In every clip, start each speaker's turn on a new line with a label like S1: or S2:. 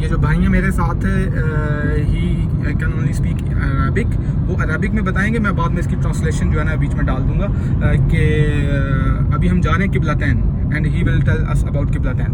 S1: ये जो भाई हैं मेरे साथ he can only speak Arabic, वो अरबिक में बताएंगे, मैं बाद में इसकी ट्रांसलेशन जो है ना बीच में डाल दूंगा कि अभी हम जा रहे हैं Qiblatain and he will tell us about Qiblatain.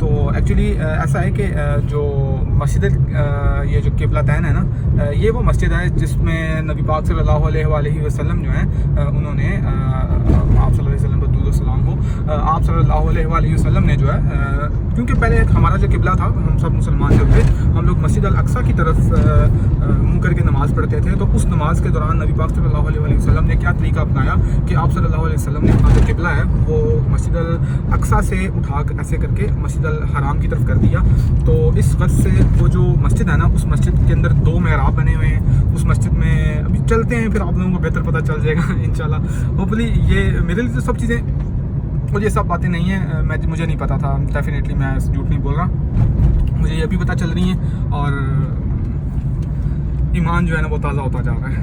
S1: तो एक्चुअली ऐसा है कि जो मस्जिद ये जो किबलतैन है ना, ये वो मस्जिद है जिसमें नबी पाक सल्लल्लाहु अलैहि वसल्लम जो हैं उन्होंने आप सल्लल्लाहु अलैहि वसल्लम पर दुरूद व सलाम हो, आप सल्लल्लाहु अलैहि वसल्लम ने जो है क्योंकि पहले हमारा जो किबला था, हम सब मुसलमान जो थे हम लोग मस्जिद अल अक्सा की तरफ मुँह करके नमाज़ पढ़ते थे. तो उस नमाज के दौरान नबी पाक सल्लल्लाहु अलैहि वसल्लम ने क्या तरीका अपनाया कि आप सल्लल्लाहु अलैहि वसल्लम ने अपना जो किबला है वो मस्जिद अल अक्सा से उठा ऐसे करके मस्जिद अल हराम की तरफ कर दिया. तो इस वक्त से वो जो मस्जिद है ना, उस मस्जिद के अंदर 2 मेहराब बने हुए हैं. उस मस्जिद में अभी चलते हैं, फिर आप लोगों को बेहतर पता चल जाएगा इंशाल्लाह. होपफुली ये मेरे लिए तो सब चीज़ें और ये सब बातें नहीं हैं, मुझे नहीं पता था. डेफिनेटली मैं झूठ नहीं बोल रहा, मुझे ये भी पता चल रही हैं और ईमान जो है ना वो ताज़ा होता जा रहा है.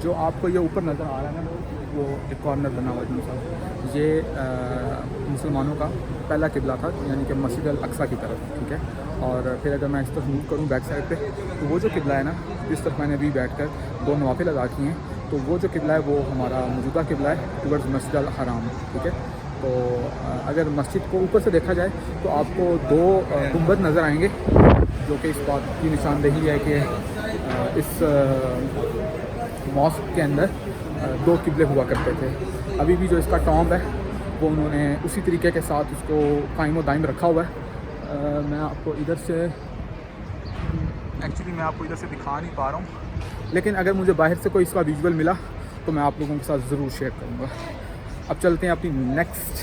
S1: जो आपको ये ऊपर नज़र आ रहा है ना, वो एक कॉर्नर बना हुआ है, ये मुसलमानों का पहला किबला था, यानी कि मस्जिद अल अक्सा की तरफ. ठीक है, और फिर अगर मैं इस तरफ मूव करूँ बैक साइड पे, तो वो जो किबला है ना, इस तरफ मैंने अभी बैठकर 2 नवाफिल अदा किए हैं. तो वो जो किबला है वो हमारा मौजूदा किबला है टुवर्ड्स मस्जिद अल हराम. ठीक है, तो अगर मस्जिद को ऊपर से देखा जाए तो आपको 2 गुंबद नज़र आएंगे, जो कि इस बात की निशानदेही है कि इस मॉस्क के अंदर 2 किबले हुआ करते थे. अभी भी जो इसका टॉम्ब है वो उन्होंने उसी तरीके के साथ उसको कायम व दायम रखा हुआ है. मैं आपको इधर से दिखा नहीं पा रहा हूँ, लेकिन अगर मुझे बाहर से कोई इसका विजुअल मिला तो मैं आप लोगों के साथ ज़रूर शेयर करूँगा. अब चलते हैं अपनी नेक्स्ट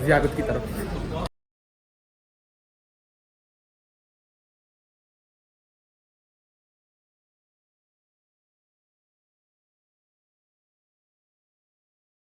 S1: ज़ियारत की तरफ.